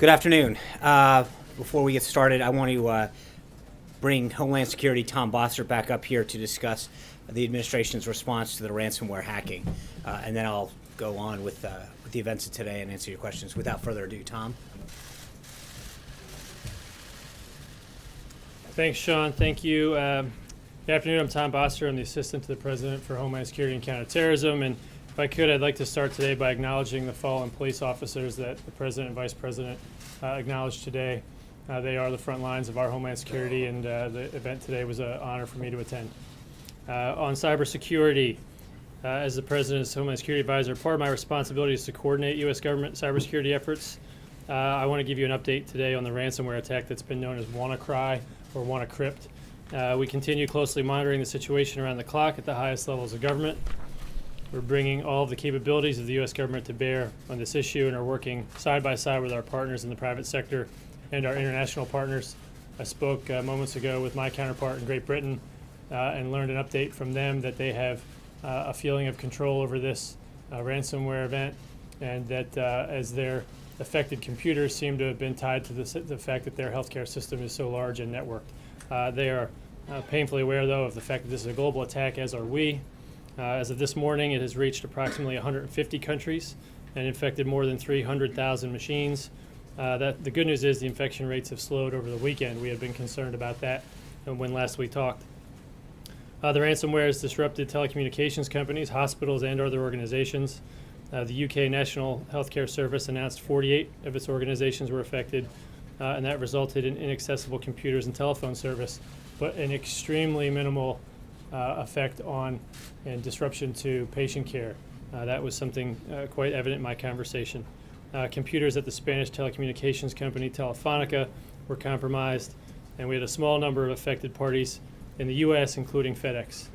Good afternoon. Before we get started, I want to bring Homeland Security Tom Bossert back up here to discuss the administration's response to the ransomware hacking, and then I'll go on with the events of today and answer your questions. Without further ado, Tom. Thanks, Sean. Thank you. Good afternoon. I'm Tom Bossert. I'm the Assistant to the President for Homeland Security and Counterterrorism. And if I could, I'd like to start today by acknowledging the fallen police officers that the President and Vice President acknowledged today. They are the front lines of our Homeland Security, and the event today was an honor for me to attend. On cybersecurity, as the President's Homeland Security Advisor, part of my responsibility is to coordinate U.S. government cybersecurity efforts. I want to give you an update today on the ransomware attack that's been known as WannaCry or WannaCrypt. We continue closely monitoring the situation around the clock at the highest levels of government. We're bringing all of the capabilities of the U.S. government to bear on this issue and are working side by side with our partners in the private sector and our international partners. I spoke moments ago with my counterpart in Great Britain and learned an update from them that they have a feeling of control over this ransomware event, and that as their affected computers seem to have been tied to the fact that their healthcare system is so large and networked. They are painfully aware, though, of the fact that this is a global attack, as are we. As of this morning, it has reached approximately 150 countries and infected more than 300,000 machines. The good news is the infection rates have slowed over the weekend. We had been concerned about that when last we talked. The ransomware has disrupted telecommunications companies, hospitals, and other organizations. The UK National Healthcare Service announced 48 of its organizations were affected, and that resulted in inaccessible computers and telephone service, but an extremely minimal effect on and disruption to patient care. That was something quite evident in my conversation. Computers at the Spanish telecommunications company Telefonica were compromised, and we had a small number of affected parties in the U.S., including FedEx.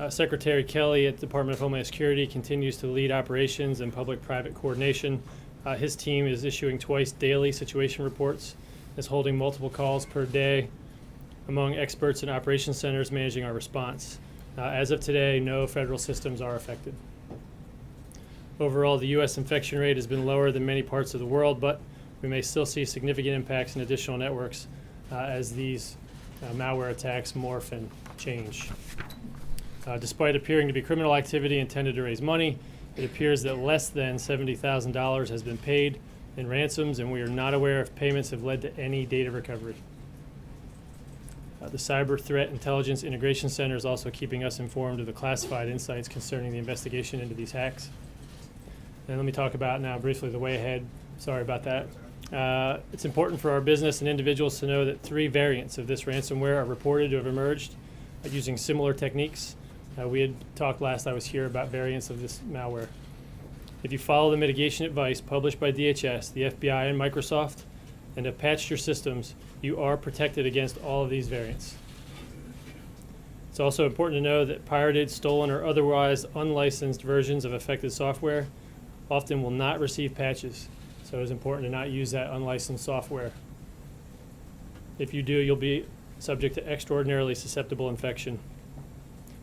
Secretary Kelly at the Department of Homeland Security continues to lead operations and public-private coordination. His team is issuing twice daily situation reports, is holding multiple calls per day among experts and operations centers managing our response. As of today, no federal systems are affected. Overall, the U.S. infection rate has been lower than many parts of the world, but we may still see significant impacts in additional networks as these malware attacks morph and change. Despite appearing to be criminal activity intended to raise money, it appears that less than $70,000 has been paid in ransoms, and we are not aware if payments have led to any data recovery. The Cyber Threat Intelligence Integration Center is also keeping us informed of the classified insights concerning the investigation into these hacks. And let me talk about now briefly the way ahead. Sorry about that. It's important for our business and individuals to know that 3 variants of this ransomware are reported to have emerged using similar techniques. We had talked last I was here about variants of this malware. If you follow the mitigation advice published by DHS, the FBI, and Microsoft, and have patched your systems, you are protected against all of these variants. It's also important to know that pirated, stolen, or otherwise unlicensed versions of affected software often will not receive patches, so it's important to not use that unlicensed software. If you do, you'll be subject to extraordinarily susceptible infection.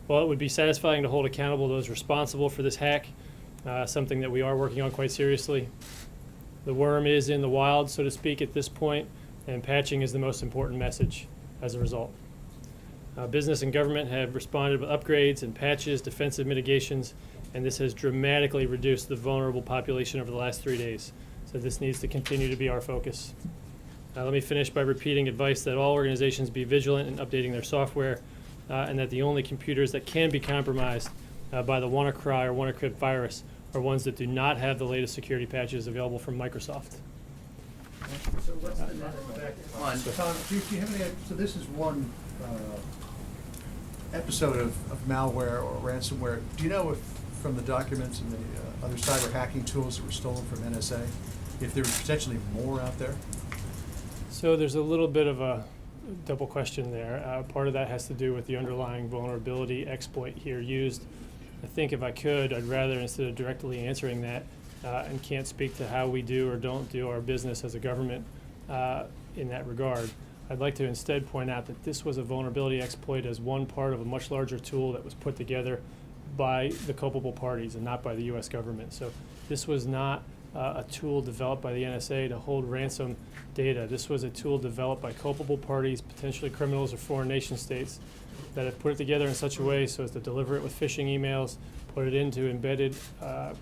While it would be satisfying to hold accountable those responsible for this hack, something that we are working on quite seriously, the worm is in the wild, so to speak, at this point, and patching is the most important message as a result. Business and government have responded with upgrades and patches, defensive mitigations, and this has dramatically reduced the vulnerable population over the last 3 days. So this needs to continue to be our focus. Let me finish by repeating advice that all organizations be vigilant in updating their software, and that the only computers that can be compromised by the WannaCry or WannaCrypt virus are ones that do not have the latest security patches available from Microsoft. So what's the net effect? Tom, do you have any, so this is one episode of malware or ransomware. Do you know if, from the documents and the other cyber hacking tools that were stolen from NSA, if there's potentially more out there? So there's a little bit of a double question there. Part of that has to do with the underlying vulnerability exploit here used. I think if I could, I'd rather, instead of directly answering that, and can't speak to how we do or don't do our business as a government in that regard, I'd like to instead point out that this was a vulnerability exploit as one part of a much larger tool that was put together by the culpable parties and not by the U.S. government. So this was not a tool developed by the NSA to hold ransom data. This was a tool developed by culpable parties, potentially criminals or foreign nation states, that have put it together in such a way so as to deliver it with phishing emails, put it into embedded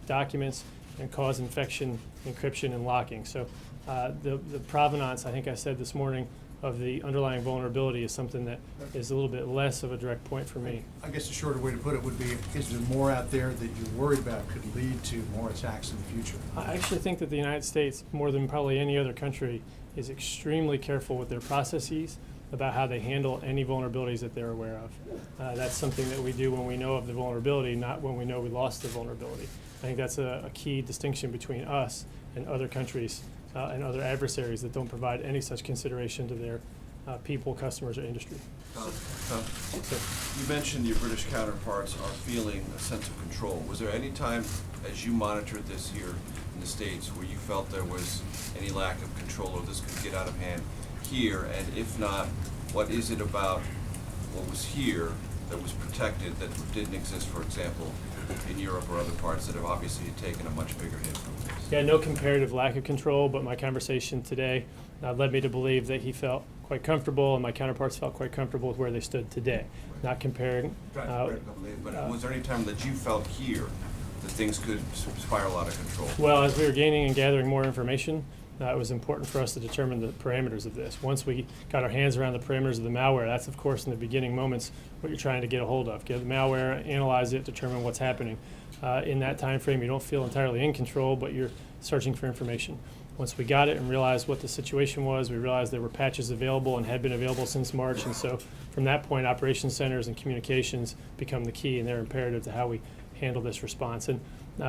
documents, and cause infection, encryption, and locking. So the provenance, I think I said this morning, of the underlying vulnerability is something that is a little bit less of a direct point for me. I guess a shorter way to put it would be, is there more out there that you're worried about could lead to more attacks in the future? I actually think that the United States, more than probably any other country, is extremely careful with their processes about how they handle any vulnerabilities that they're aware of. That's something that we do when we know of the vulnerability, not when we know we lost the vulnerability. I think that's a key distinction between us and other countries and other adversaries that don't provide any such consideration to their people, customers, or industry. Tom, you mentioned your British counterparts are feeling a sense of control. Was there any time, as you monitored this here in the States, where you felt there was any lack of control or this could get out of hand here? And if not, what is it about what was here that was protected that didn't exist, for example, in Europe or other parts that have obviously taken a much bigger hit from this? Yeah, no comparative lack of control, but my conversation today led me to believe that he felt quite comfortable and my counterparts felt quite comfortable with where they stood today, not comparing. But was there any time that you felt here that things could spiral out of control? Well, as we were gaining and gathering more information, it was important for us to determine the parameters of this. Once we got our hands around the parameters of the malware, that's of course in the beginning moments what you're trying to get a hold of. Get the malware, analyze it, determine what's happening. In that time frame, you don't feel entirely in control, but you're searching for information. Once we got it and realized what the situation was, we realized there were patches available and had been available since March, and so from that point, operations centers and communications become the key, and they're imperative to how we handle this response. And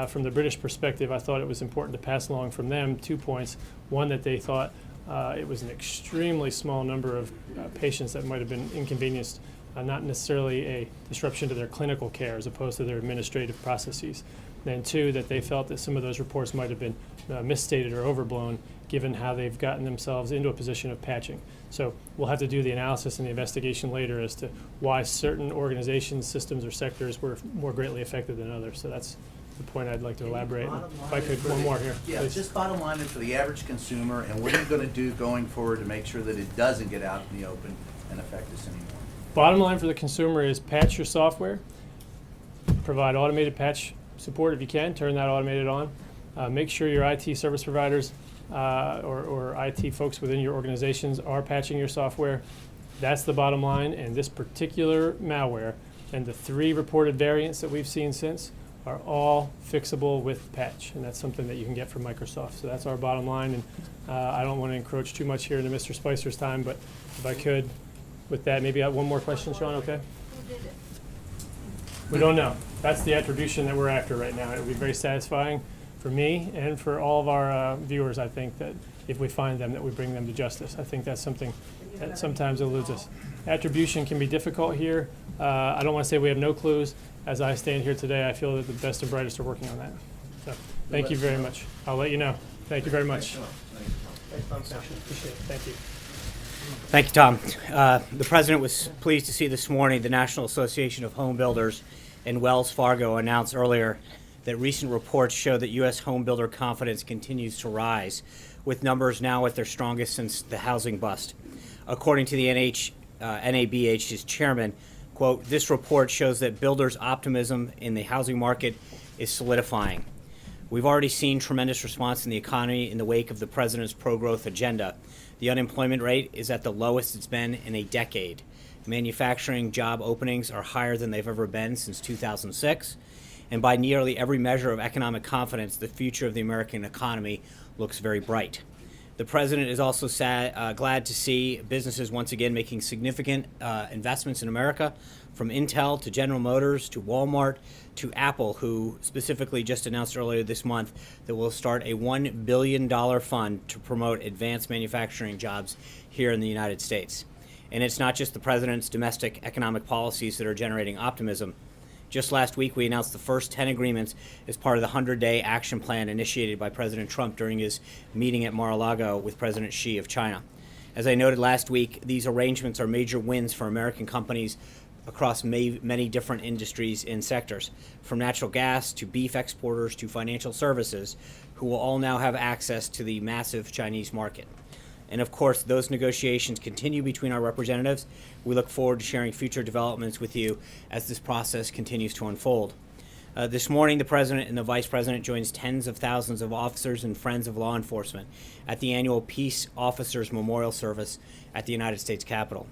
from the British perspective, I thought it was important to pass along from them 2 points. One, that they thought it was an extremely small number of patients that might have been inconvenienced, not necessarily a disruption to their clinical care as opposed to their administrative processes. Then two, that they felt that some of those reports might have been misstated or overblown given how they've gotten themselves into a position of patching. So we'll have to do the analysis and the investigation later as to why certain organizations, systems, or sectors were more greatly affected than others. So that's the point I'd like to elaborate. If I could, one more here, Yeah, please. just bottom line is for the average consumer, and what are you going to do going forward to make sure that it doesn't get out in the open and affect us anymore? Bottom line for the consumer is patch your software, provide automated patch support if you can, turn that automated on. Make sure your IT service providers or IT folks within your organizations are patching your software. That's the bottom line, and this particular malware and the 3 reported variants that we've seen since are all fixable with patch, and that's something that you can get from Microsoft. So that's our bottom line, and I don't want to encroach too much here into Mr. Spicer's time, but if I could, with that, maybe I have one more question, Sean, okay? Who did it? We don't know. That's the attribution that we're after right now. It would be very satisfying for me and for all of our viewers, I think, that if we find them, that we bring them to justice. I think that's something that sometimes eludes us. Attribution can be difficult here. I don't want to say we have no clues. As I stand here today, I feel that the best and brightest are working on that. So, thank you very much. I'll let you know. Thank you very much. Appreciate it. Thank you. Thank you, Tom. The President was pleased to see this morning the National Association of Home Builders and Wells Fargo announced earlier that recent reports show that U.S. home builder confidence continues to rise, with numbers now at their strongest since the housing bust. According to the NABH's chairman, quote, "This report shows that builders' optimism in the housing market is solidifying. We've already seen tremendous response in the economy in the wake of the President's pro-growth agenda. The unemployment rate is at the lowest it's been in a decade. Manufacturing job openings are higher than they've ever been since 2006. And by nearly every measure of economic confidence, the future of the American economy looks very bright." The President is also glad to see businesses once again making significant investments in America, from Intel to General Motors to Walmart to Apple, who specifically just announced earlier this month that will start a $1 billion fund to promote advanced manufacturing jobs here in the United States. And it's not just the President's domestic economic policies that are generating optimism. Just last week, we announced the first 10 agreements as part of the 100-day action plan initiated by President Trump during his meeting at Mar-a-Lago with President Xi of China. As I noted last week, these arrangements are major wins for American companies, across many different industries and sectors, from natural gas to beef exporters to financial services, who will all now have access to the massive Chinese market. And of course, those negotiations continue between our representatives. We look forward to sharing future developments with you as this process continues to unfold. This morning, the President and the Vice President joins tens of thousands of officers and friends of law enforcement at the annual Peace Officers Memorial Service at the United States Capitol.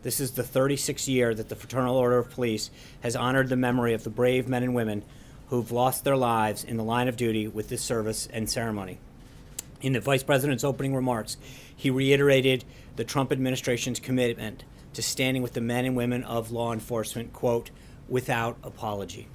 This is the 36th year that the Fraternal Order of Police has honored the memory of the brave men and women who've lost their lives in the line of duty with this service and ceremony. In the Vice President's opening remarks, he reiterated the Trump administration's commitment to standing with the men and women of law enforcement, quote, without apology.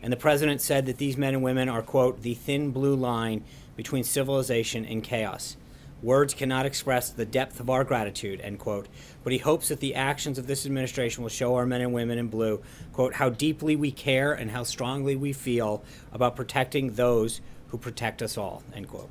And the President said that these men and women are, quote, the thin blue line between civilization and chaos. Words cannot express the depth of our gratitude, end quote, but he hopes that the actions of this administration will show our men and women in blue, quote, how deeply we care and how strongly we feel about protecting those who protect us all, end quote.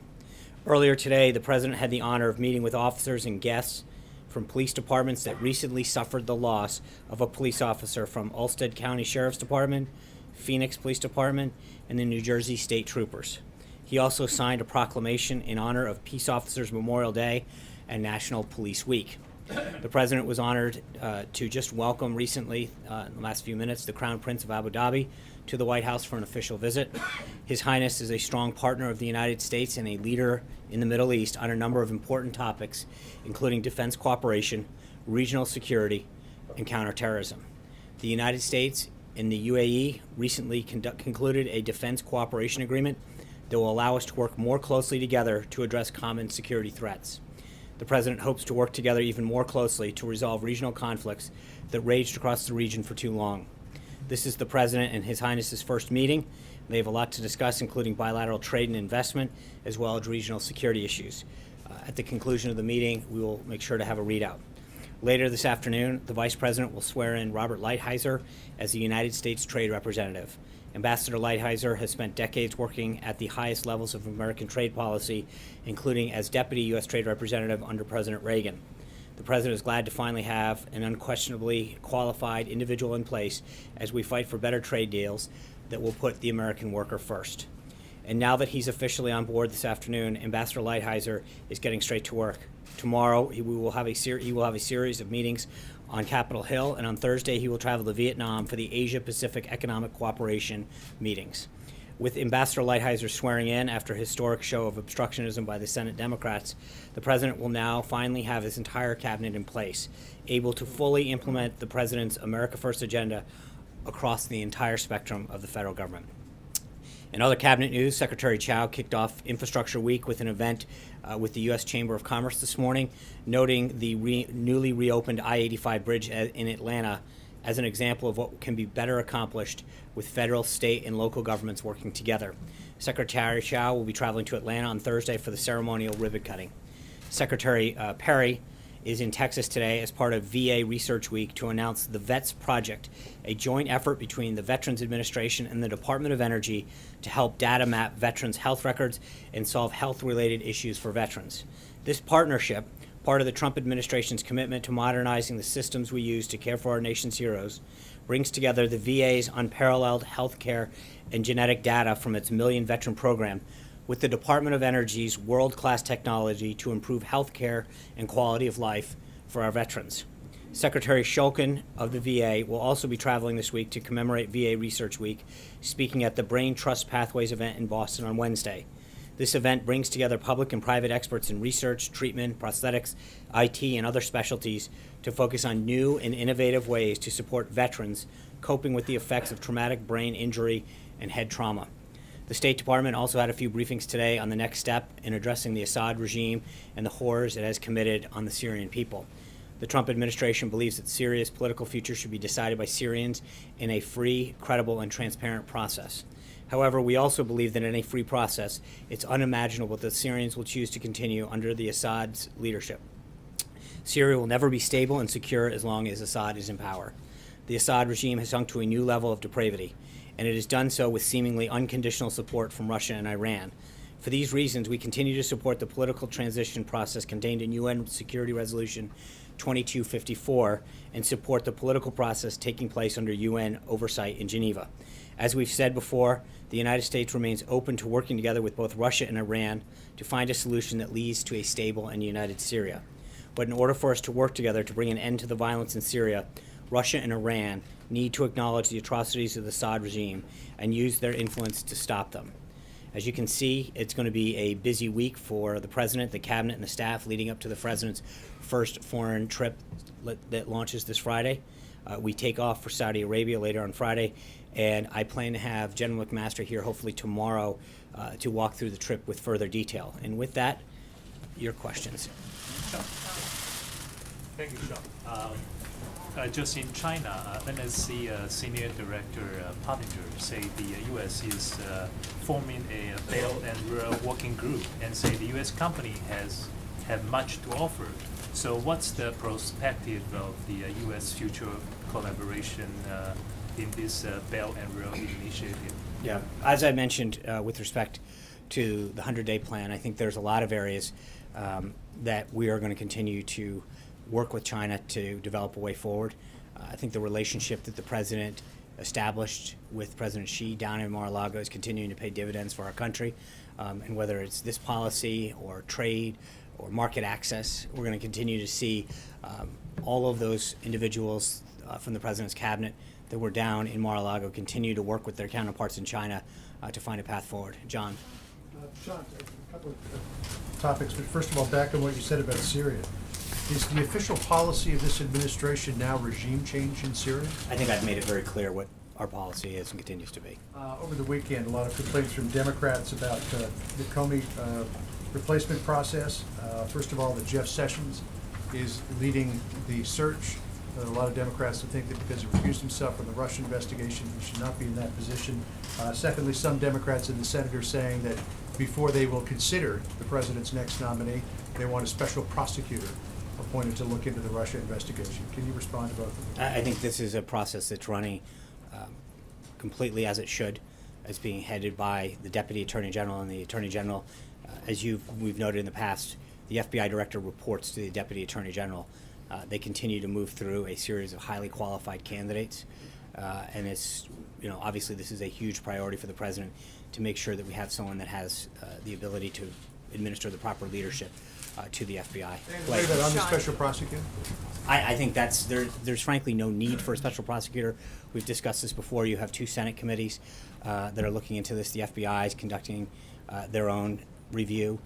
Earlier today, the President had the honor of meeting with officers and guests from police departments that recently suffered the loss of a police officer from Ulster County Sheriff's Department, Phoenix Police Department, and the New Jersey State Troopers. He also signed a proclamation in honor of Peace Officers Memorial Day and National Police Week. The President was honored to just welcome recently, in the last few minutes, the Crown Prince of Abu Dhabi to the White House for an official visit. His Highness is a strong partner of the United States and a leader in the Middle East on a number of important topics, including defense cooperation, regional security, and counterterrorism. The United States and the UAE recently concluded a defense cooperation agreement that will allow us to work more closely together to address common security threats. The President hopes to work together even more closely to resolve regional conflicts that raged across the region for too long. This is the President and His Highness's first meeting. They have a lot to discuss, including bilateral trade and investment, as well as regional security issues. At the conclusion of the meeting, we will make sure to have a readout. Later this afternoon, the Vice President will swear in Robert Lighthizer as the United States Trade Representative. Ambassador Lighthizer has spent decades working at the highest levels of American trade policy, including as Deputy U.S. Trade Representative under President Reagan. The President is glad to finally have an unquestionably qualified individual in place as we fight for better trade deals that will put the American worker first. And now that he's officially on board this afternoon, Ambassador Lighthizer is getting straight to work. Tomorrow, he will have a series of meetings on Capitol Hill, and on Thursday, he will travel to Vietnam for the Asia-Pacific Economic Cooperation meetings. With Ambassador Lighthizer swearing in after a historic show of obstructionism by the Senate Democrats, the President will now finally have his entire cabinet in place, able to fully implement the President's America First agenda across the entire spectrum of the federal government. In other cabinet news, Secretary Chao kicked off Infrastructure Week with an event with the U.S. Chamber of Commerce this morning, noting the newly reopened I-85 bridge in Atlanta as an example of what can be better accomplished with federal, state, and local governments working together. Secretary Chao will be traveling to Atlanta on Thursday for the ceremonial ribbon cutting. Secretary Perry is in Texas today as part of VA Research Week to announce the VETS Project, a joint effort between the Veterans Administration and the Department of Energy to help data map veterans' health records and solve health-related issues for veterans. This partnership, part of the Trump administration's commitment to modernizing the systems we use to care for our nation's heroes, brings together the VA's unparalleled health care and genetic data from its Million Veteran program with the Department of Energy's world-class technology to improve health care and quality of life for our veterans. Secretary Shulkin of the VA will also be traveling this week to commemorate VA Research Week, speaking at the Brain Trust Pathways event in Boston on Wednesday. This event brings together public and private experts in research, treatment, prosthetics, IT, and other specialties to focus on new and innovative ways to support veterans coping with the effects of traumatic brain injury and head trauma. The State Department also had a few briefings today on the next step in addressing the Assad regime and the horrors it has committed on the Syrian people. The Trump administration believes that Syria's political future should be decided by Syrians in a free, credible, and transparent process. However, we also believe that in a free process, it's unimaginable that the Syrians will choose to continue under the Assad's leadership. Syria will never be stable and secure as long as Assad is in power. The Assad regime has sunk to a new level of depravity, and it has done so with seemingly unconditional support from Russia and Iran. For these reasons, we continue to support the political transition process contained in UN Security Resolution 2254 and support the political process taking place under UN oversight in Geneva. As we've said before, the United States remains open to working together with both Russia and Iran to find a solution that leads to a stable and united Syria. But in order for us to work together to bring an end to the violence in Syria, Russia and Iran need to acknowledge the atrocities of the Assad regime and use their influence to stop them. As you can see, it's going to be a busy week for the President, the Cabinet, and the staff leading up to the President's first foreign trip that launches this Friday. We take off for Saudi Arabia later on Friday, and I plan to have General McMaster here hopefully tomorrow to walk through the trip with further detail. And with that, your questions. Thank you, Sean. Just in China, NSC Senior Director Pottinger say the U.S. is forming a Belt and Road working group and say the U.S. company have much to offer. So what's the perspective of the U.S. future collaboration in this Belt and Road initiative? Yeah, as I mentioned with respect to the 100-day plan, I think there's a lot of areas that we are going to continue to work with China to develop a way forward. I think the relationship that the President established with President Xi down in Mar-a-Lago is continuing to pay dividends for our country. And whether it's this policy or trade or market access, we're going to continue to see all of those individuals from the President's cabinet that were down in Mar-a-Lago continue to work with their counterparts in China to find a path forward. John. Sean, a couple of topics, but first of all, back on what you said about Syria. Is the official policy of this administration now regime change in Syria? I think I've made it very clear what our policy is and continues to be. Over the weekend, a lot of complaints from Democrats about the Comey replacement process. First of all, that Jeff Sessions is leading the search. A lot of Democrats think that because he recused himself from the Russia investigation, he should not be in that position. Secondly, some Democrats in the Senate are saying that before they will consider the president's next nominee, they want a special prosecutor appointed to look into the Russia investigation. Can you respond to both of them? I think this is a process that's running completely as it should, as being headed by the Deputy Attorney General and the Attorney General. As we've noted in the past, the FBI Director reports to the Deputy Attorney General. They continue to move through a series of highly qualified candidates, and it's, obviously this is a huge priority for the President to make sure that we have someone that has the ability to administer the proper leadership to the FBI. Say that on the special prosecutor? I think there's frankly no need for a special prosecutor. We've discussed this before. You have two Senate committees that are looking into this. The FBI is conducting their own review.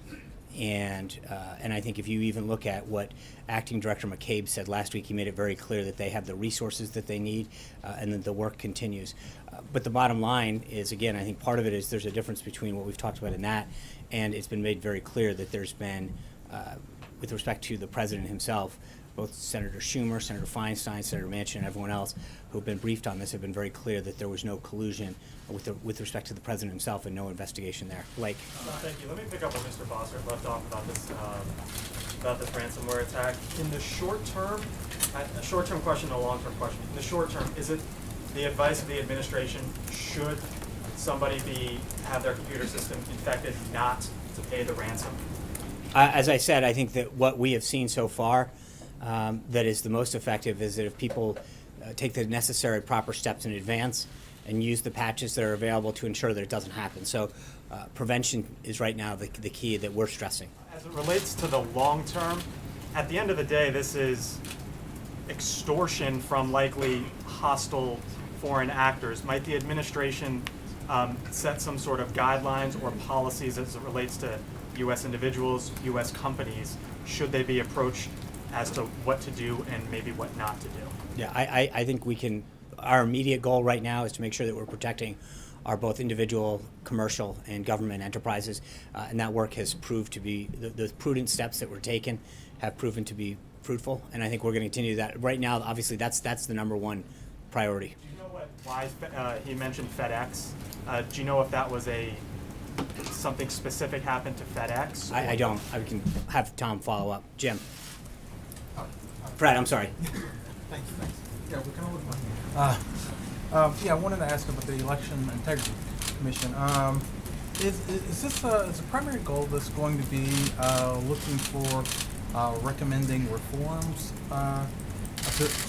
And I think if you even look at what Acting Director McCabe said last week, he made it very clear that they have the resources that they need and that the work continues. But the bottom line is, again, I think part of it is there's a difference between what we've talked about in that, and it's been made very clear that there's been, with respect to the President himself, both Senator Schumer, Senator Feinstein, Senator Manchin, and everyone else who've been briefed on this have been very clear that there was no collusion with respect to the President himself and no investigation there. Blake. Thank you. Let me pick up what Mr. Foster left off about this ransomware attack. In the short term, a short-term question and a long-term question. In the short term, is it the advice of the administration, should somebody have their computer system infected, not to pay the ransom? As I said, I think that what we have seen so far that is the most effective is that if people take the necessary proper steps in advance and use the patches that are available to ensure that it doesn't happen. So prevention is right now the key that we're stressing. As it relates to the long term, at the end of the day, this is extortion from likely hostile foreign actors. Might the administration set some sort of guidelines or policies as it relates to U.S. individuals, U.S. companies? Should they be approached as to what to do and maybe what not to do? Yeah, I think we can. Our immediate goal right now is to make sure that we're protecting our both individual, commercial, and government enterprises, and that work has proved to be, the prudent steps that were taken have proven to be fruitful, and I think we're going to continue that. Right now, obviously, that's the number one priority. Do you know why he mentioned FedEx? Do you know if that was something specific happened to FedEx? I don't. I can have Tom follow up. Jim. Fred, I'm sorry. Thanks. Yeah, we can always I wanted to ask about the Election Integrity Commission. Is this is the primary goal that's going to be looking for recommending reforms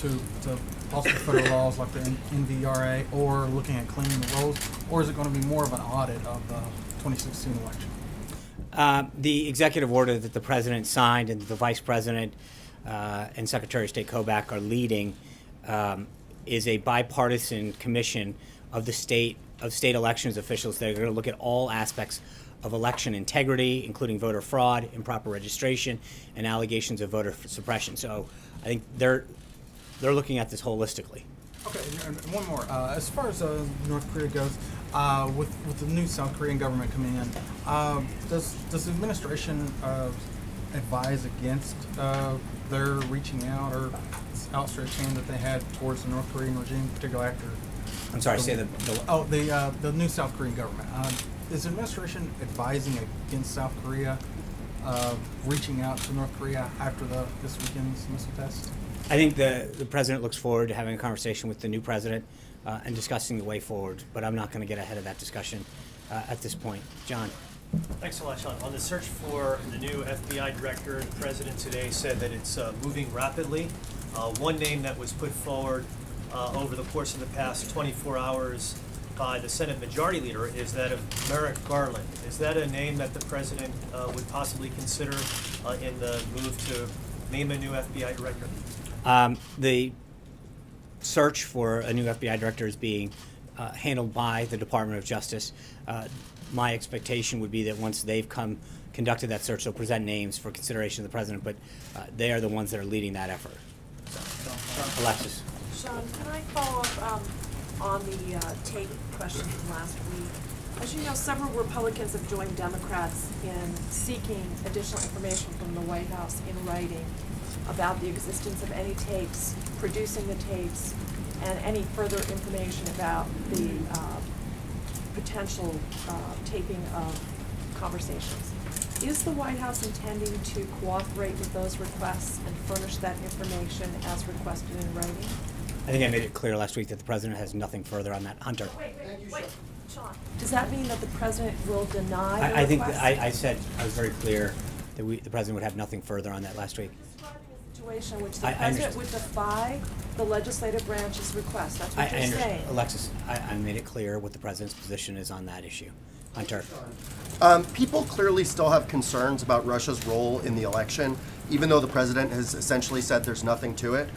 to possible federal laws like the NVRA, or looking at cleaning the rolls, or is it going to be more of an audit of the 2016 election? The executive order that the president signed and the vice president and Secretary of State Kobach are leading is a bipartisan commission of the state elections officials that are going to look at all aspects of election integrity, including voter fraud, improper registration, and allegations of voter suppression. So I think they're looking at this holistically. Okay, and one more. As far as North Korea goes, with the new South Korean government coming in, does the administration advise against their reaching out or outstretched hand that they had towards the North Korean regime, particularly after? I'm sorry, say the new South Korean government. Is the administration advising against South Korea reaching out to North Korea after this weekend's missile test? I think the president looks forward to having a conversation with the new president and discussing the way forward, but I'm not going to get ahead of that discussion at this point. John. Thanks a lot, Sean. On the search for the new FBI director, the president today said that it's moving rapidly. One name that was put forward over the course of the past 24 hours by the Senate Majority Leader is that of Merrick Garland. Is that a name that the president would possibly consider in the move to name a new FBI director? The search for a new FBI director is being handled by the Department of Justice. My expectation would be that once they've conducted that search, they'll present names for consideration of the president, but they are the ones that are leading that effort. Alexis. Sean, can I follow up on the tape question from last week? As you know, several Republicans have joined Democrats in seeking additional information from the White House in writing about the existence of any tapes, producing the tapes, and any further information about the potential taping of conversations. Is the White House intending to cooperate with those requests and furnish that information as requested in writing? I think I made it clear last week that the president has nothing further on that. Hunter. Wait, Sean. Does that mean that the president will deny the I think request? I said I was very clear that the president would have nothing further on that last week. Describing a situation in which the I president understand. would defy the legislative branch's request. That's I what you're understand. saying. Alexis, I made it clear what the president's position is on that issue. Hunter. People clearly still have concerns about Russia's role in the election, even though the president has essentially said there's nothing to it.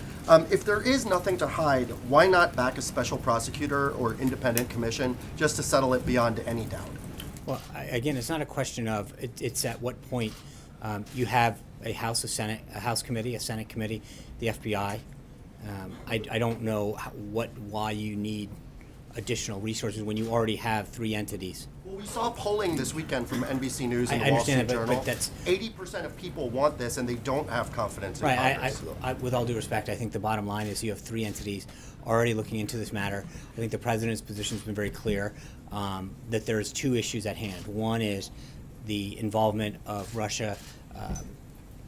If there is nothing to hide, why not back a special prosecutor or independent commission just to settle it beyond any doubt? Well, again, it's not a question of it's at what point you have a House, a House committee, a Senate committee, the FBI. I don't know why you need additional resources when you already have 3 entities. Well, we saw polling this weekend from NBC News and I the Wall understand Street that, Journal. but that's 80% of people want this, and they don't have confidence in right. Congress. With all due respect, I think the bottom line is you have 3 entities already looking into this matter. I think the president's position has been very clear that there's 2 issues at hand. One is the involvement of Russia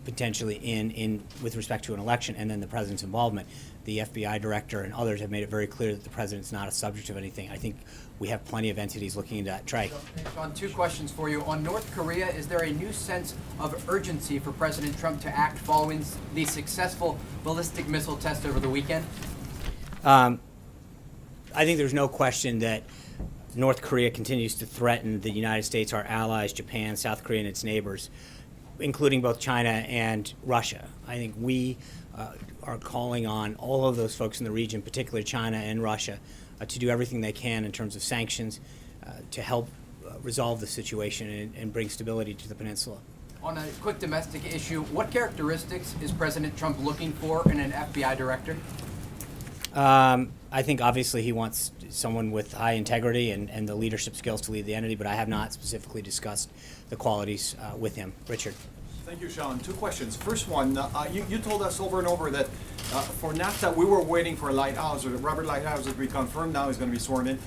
potentially in with respect to an election, and then the president's involvement. The FBI director and others have made it very clear that the president's not a subject of anything. I think we have plenty of entities looking into that. Trey. Sean, 2 questions for you. On North Korea, is there a new sense of urgency for President Trump to act following the successful ballistic missile test over the weekend? I think there's no question that North Korea continues to threaten the United States, our allies, Japan, South Korea, and its neighbors, including both China and Russia. I think we are calling on all of those folks in the region, particularly China and Russia, to do everything they can in terms of sanctions to help resolve the situation and bring stability to the peninsula. On a quick domestic issue, what characteristics is President Trump looking for in an FBI director? I think obviously he wants someone with high integrity and the leadership skills to lead the entity, but I have not specifically discussed the qualities with him. Richard. Thank you, Sean. 2 questions. First one, you told us over and over that for NAFTA we were waiting for Lighthouse, or Robert Lighthouse, as we confirmed now is going to be sworn in.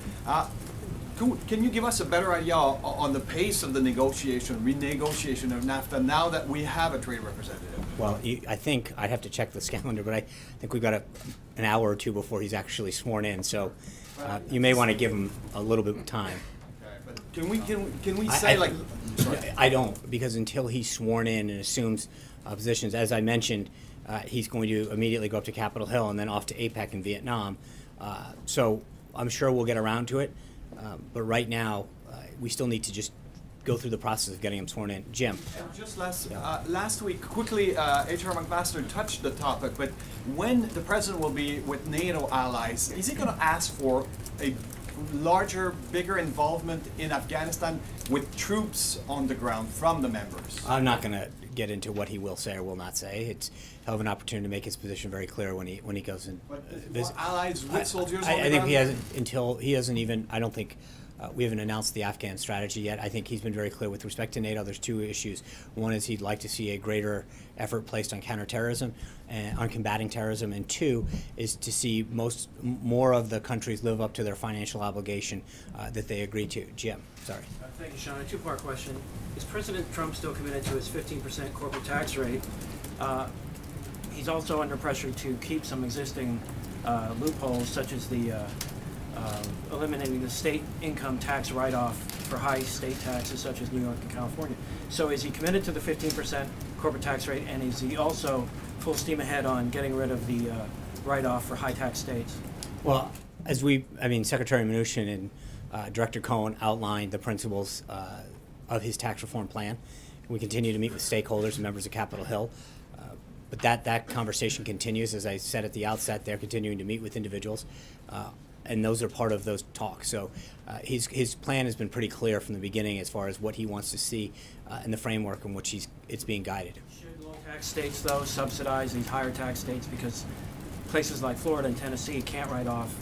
Can you give us a better idea on the pace of the renegotiation of NAFTA now that we have a trade representative? Well, I think I'd have to check this calendar, but I think we've got an hour or 2 before he's actually sworn in, so you may want to give him a little bit of time. Can we say, like, Sorry. I don't, because until he's sworn in and assumes positions, as I mentioned, he's going to immediately go up to Capitol Hill and then off to APEC in Vietnam. So I'm sure we'll get around to it, but right now, we still need to just go through the process of getting him sworn in. Jim? And just last week, quickly, H.R. McMaster touched the topic, but when the president will be with NATO allies, is he going to ask for a larger, bigger involvement in Afghanistan with troops on the ground from the members? I'm not going to get into what he will say or will not say. It's he'll have an opportunity to make his position very clear when he goes and visit. Allies with soldiers on the I think ground? he hasn't until he hasn't even. I don't think. We haven't announced the Afghan strategy yet. I think he's been very clear with respect to NATO. There's two issues. One is he'd like to see a greater effort placed on counterterrorism and on combating terrorism, and two is to see more of the countries live up to their financial obligation that they agreed to. Jim, sorry. Thank you, Sean. A two-part question. Is President Trump still committed to his 15% corporate tax rate? He's also under pressure to keep some existing loopholes, such as the eliminating the state income tax write-off for high state taxes such as New York and California. So is he committed to the 15% corporate tax rate, and is he also full steam ahead on getting rid of the write-off for high tax states? Well, Secretary Mnuchin and Director Cohen outlined the principles of his tax reform plan. We continue to meet with stakeholders and members of Capitol Hill. But that conversation continues. As I said at the outset, they're continuing to meet with individuals. And those are part of those talks. So his plan has been pretty clear from the beginning as far as what he wants to see and the framework in which it's being guided. Should low tax states, though, subsidize these higher tax states, because places like Florida and Tennessee can't write off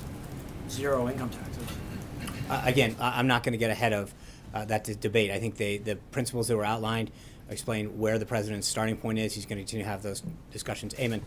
zero income taxes? Again, I'm not going to get ahead of that debate. I think the principles that were outlined explain where the president's starting point is. He's going to continue to have those discussions. Eamon.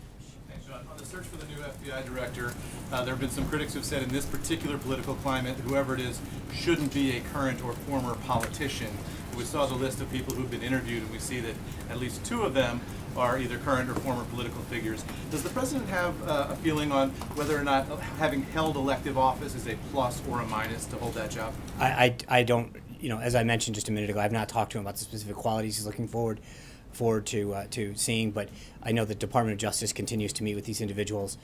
Thanks, John. On the search for the new FBI director, there have been some critics who've said in this particular political climate, whoever it is shouldn't be a current or former politician. We saw the list of people who've been interviewed, and we see that at least two of them are either current or former political figures. Does the president have a feeling on whether or not having held elective office is a plus or a minus to hold that job? I don't, as I mentioned just a minute ago, I've not talked to him about the specific qualities he's looking forward to seeing, but I know the Department of Justice continues to meet with these individuals,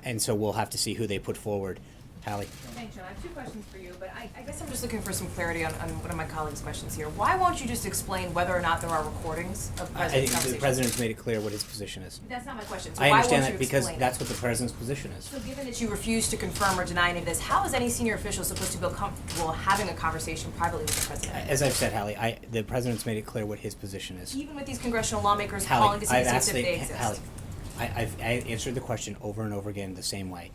and so we'll have to see who they put forward. Hallie. Thanks, John. I have two questions for you, but I guess I'm just looking for some clarity on one of my colleagues' questions here. Why won't you just explain whether or not there are recordings of I President's think the conversations? president's made it clear what his position is. That's not my question. So I why understand won't that you because explain that's it? what the president's position is. So given that you refuse to confirm or deny any of this, how is any senior official supposed to feel comfortable having a conversation privately with the president? As I've said, Hallie, the president's made it clear what his position is. Even with these congressional lawmakers Hallie, calling to see I've if asked they exist. Hallie, I've answered the question over and over again the same way.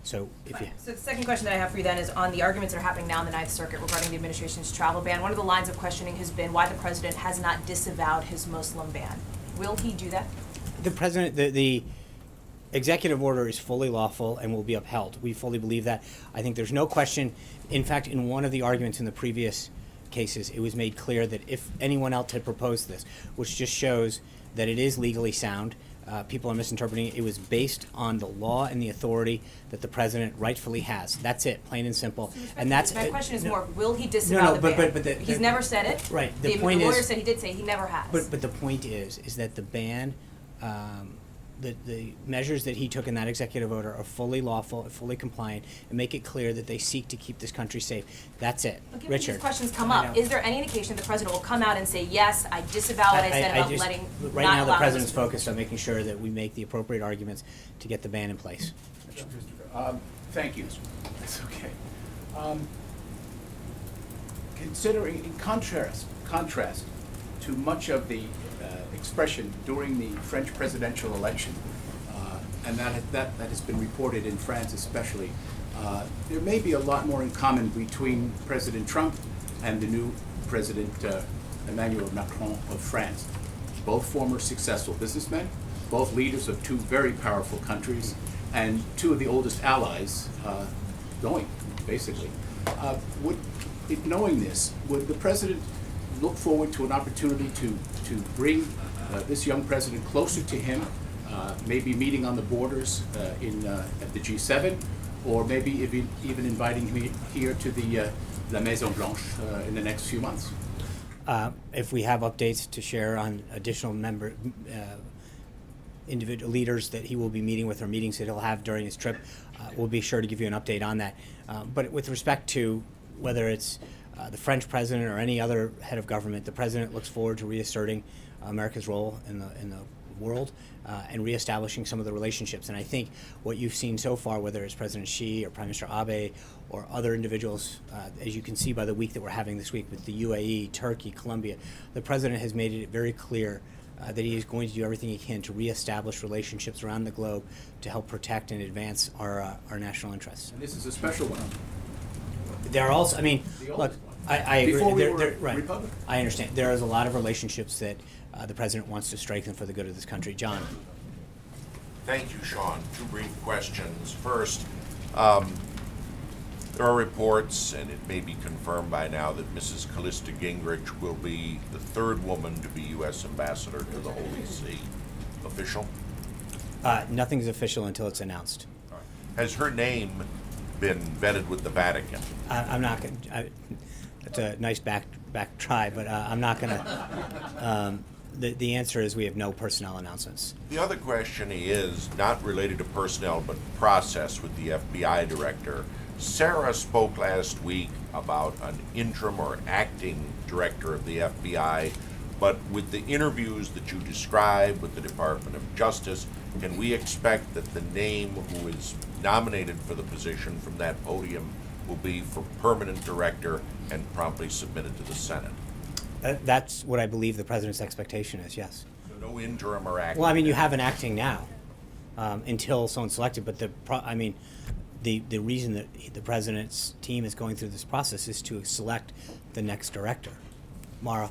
So if you. So the second question that I have for you then is on the arguments that are happening now in the Ninth Circuit regarding the administration's travel ban. One of the lines of questioning has been why the president has not disavowed his Muslim ban. Will he do that? The president, the executive order is fully lawful and will be upheld. We fully believe that. I think there's no question. In fact, in one of the arguments in the previous cases, it was made clear that if anyone else had proposed this, which just shows that it is legally sound, people are misinterpreting it. It was based on the law and the authority that the president rightfully has. That's it, plain and simple. And that's My question is no, more, will he disavow the ban? but He's never said it. Right. The point lawyer is, said he did say he never has. But the point is that the ban, the measures that he took in that executive order are fully lawful and fully compliant, and make it clear that they seek to keep this country safe. That's it. But given Richard. these questions come I up, know. is there any indication the president will come out and say, yes, I disavow what I said about letting, right not now the allowing president's this- focused on making sure that we make the appropriate arguments to get the ban in place. Thank you. That's okay. Considering, in contrast to much of the expression during the French presidential election, and that has been reported in France especially, there may be a lot more in common between President Trump and the new President Emmanuel Macron of France. Both former successful businessmen, both leaders of two very powerful countries, and two of the oldest allies going, basically. Knowing this, would the president look forward to an opportunity to bring this young president closer to him, maybe meeting on the borders at the G7, or maybe even inviting him here to the La Maison Blanche in the next few months? If we have updates to share on additional individual leaders that he will be meeting with or meetings that he'll have during his trip, we'll be sure to give you an update on that. But with respect to whether it's the French president or any other head of government, the president looks forward to reasserting America's role in the world and reestablishing some of the relationships. And I think what you've seen so far, whether it's President Xi or Prime Minister Abe or other individuals, as you can see by the week that we're having this week with the UAE, Turkey, Colombia, the president has made it very clear that he is going to do everything he can to reestablish relationships around the globe to help protect and advance our national interests. And this is a special one. There are also, I mean, The look, oldest one. I agree. Before we There- were there- right. Republican. I understand. There is a lot of relationships that the president wants to strengthen for the good of this country. John. Thank you, Sean. Two brief questions. First, there are reports, and it may be confirmed by now, that Mrs. Callista Gingrich will be the third woman to be U.S. ambassador to the Holy See. Official? Nothing's official until it's announced. Has her name been vetted with the Vatican? I'm not going to. That's a nice back try, but I'm not going to. The answer is we have no personnel announcements. The other question is not related to personnel, but process with the FBI director. Sarah spoke last week about an interim or acting director of the FBI, but with the interviews that you described with the Department of Justice, can we expect that the name who is nominated for the position from that podium will be for permanent director and promptly submitted to the Senate? That's what I believe the president's expectation is, yes. So no interim or acting? Well, I mean, you have an acting now until someone's selected, but the reason that the president's team is going through this process is to select the next director. Mara.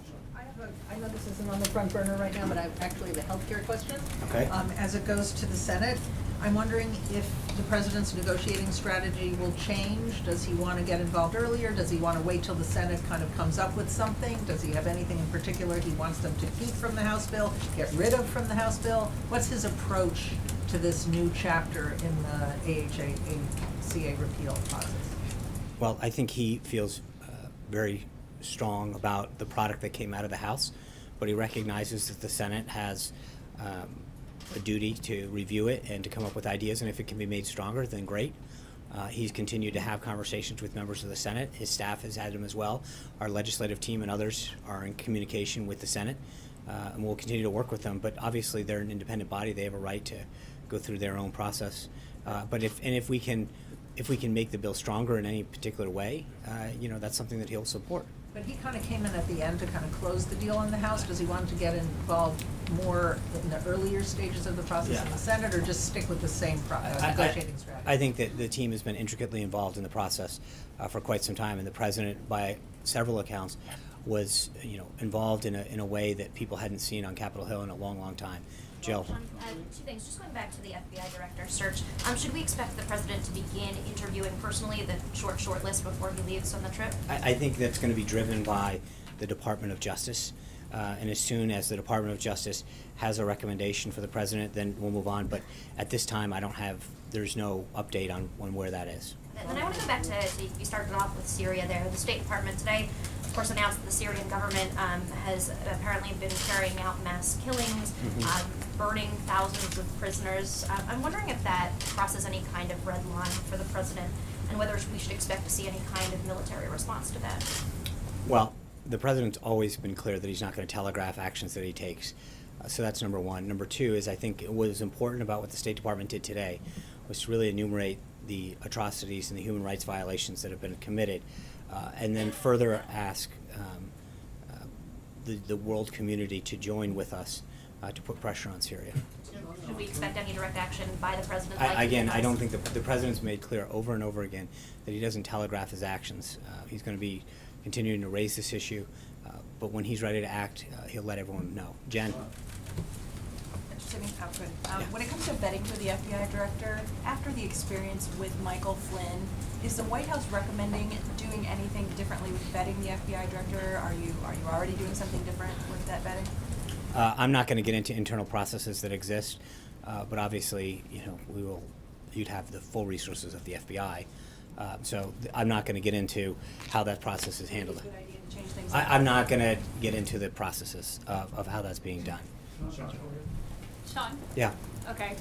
I know this isn't on the front burner right now, but I have actually the healthcare question. Okay. As it goes to the Senate, I'm wondering if the president's negotiating strategy will change. Does he want to get involved earlier? Does he want to wait till the Senate kind of comes up with something? Does he have anything in particular he wants them to keep from the House bill, get rid of from the House bill? What's his approach to this new chapter in the AHA-CA repeal process? Well, I think he feels very strong about the product that came out of the House, but he recognizes that the Senate has a duty to review it and to come up with ideas, and if it can be made stronger, then great. He's continued to have conversations with members of the Senate. His staff has had them as well. Our legislative team and others are in communication with the Senate, and we'll continue to work with them, but obviously they're an independent body. They have a right to go through their own process. But if we can make the bill stronger in any particular way, that's something that he'll support. But he kind of came in at the end to kind of close the deal in the House. Does he want to get involved more in the earlier stages of the process in the Senate, or just stick with the same negotiating strategy? I think that the team has been intricately involved in the process for quite some time, and the president, by several accounts, was involved in a way that people hadn't seen on Capitol Hill in a long, long time. Jill. Two things. Just going back to the FBI director search, should we expect the president to begin interviewing personally the short list before he leaves on the trip? I think that's going to be driven by the Department of Justice. And as soon as the Department of Justice has a recommendation for the president, then we'll move on. But at this time, there's no update on where that is. And then I want to go back to you started off with Syria there. The State Department today, of course, announced that the Syrian government has apparently been carrying out mass killings, burning thousands of prisoners. I'm wondering if that crosses any kind of red line for the president, and whether we should expect to see any kind of military response to that. Well, the president's always been clear that he's not going to telegraph actions that he takes. So that's number one. Number two is I think what was important about what the State Department did today was to really enumerate the atrocities and the human rights violations that have been committed, and then further ask the world community to join with us to put pressure on Syria. Should we expect any direct action by the president? I don't think the president's made clear over and over again that he doesn't telegraph his actions. He's going to be continuing to raise this issue, but when he's ready to act, he'll let everyone know. Jen? When it comes to vetting for the FBI director, after the experience with Michael Flynn, is the White House recommending doing anything differently with vetting the FBI director? Are you already doing something different with that vetting? I'm not going to get into internal processes that exist, but obviously, you'd have the full resources of the FBI. So I'm not going to get into how that process is handled. It's a good idea to change things? I'm not going to get into the processes of how that's being done. Sean? Yeah. Okay.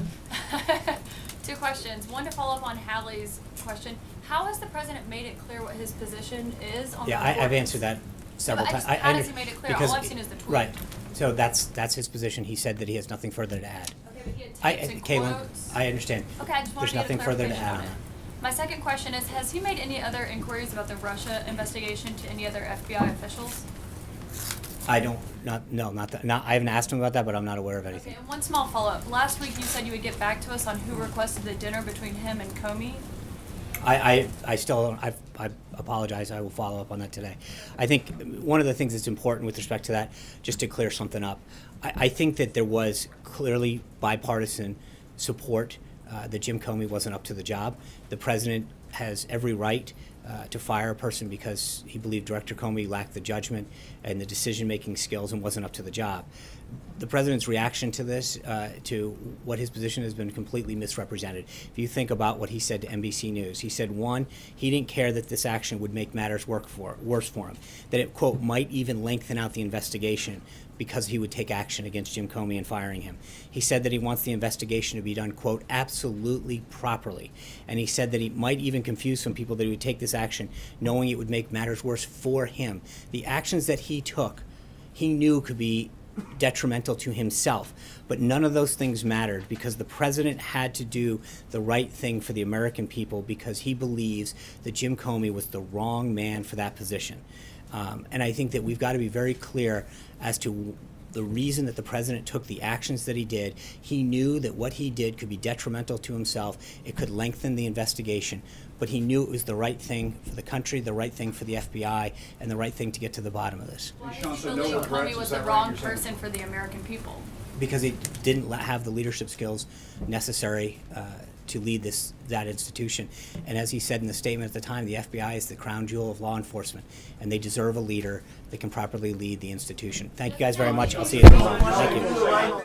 Two questions. One to follow up on Hallie's question. How has the president made it clear what his position is on Yeah, the I've importance? answered that several but times. how does he make it clear? Because All I've seen is the tweet. Right. So that's his position. He said that he has nothing further to add. Okay, but he had tapes and Caitlin, quotes. I understand. Okay, I just wanted There's to get a nothing further to clarification add on on it. that. My second question is, has he made any other inquiries about the Russia investigation to any other FBI officials? I don't, not that, I haven't asked him about that, but I'm not aware of anything. Okay, and one small follow-up. Last week you said you would get back to us on who requested the dinner between him and Comey. I still, I apologize, I will follow up on that today. I think one of the things that's important with respect to that, just to clear something up, I think that there was clearly bipartisan support that Jim Comey wasn't up to the job. The president has every right to fire a person because he believed Director Comey lacked the judgment and the decision-making skills and wasn't up to the job. The president's reaction to this, to what his position has been completely misrepresented. If you think about what he said to NBC News, he said, one, he didn't care that this action would make matters worse for him, that it, quote, might even lengthen out the investigation because he would take action against Jim Comey and firing him. He said that he wants the investigation to be done, quote, absolutely properly. And he said that he might even confuse some people that he would take this action knowing it would make matters worse for him. The actions that he took, he knew could be detrimental to himself, but none of those things mattered because the president had to do the right thing for the American people because he believes that Jim Comey was the wrong man for that position. And I think that we've got to be very clear as to the reason that the president took the actions that he did. He knew that what he did could be detrimental to himself. It could lengthen the investigation, but he knew it was the right thing for the country, the right thing for the FBI, and the right thing to get to the bottom of this. Why do you believe Comey was the wrong person for the American people? Because he didn't have the leadership skills necessary to lead that institution. And as he said in the statement at the time, the FBI is the crown jewel of law enforcement, and they deserve a leader that can properly lead the institution. Thank you guys very much. I'll see you tomorrow. Thank you.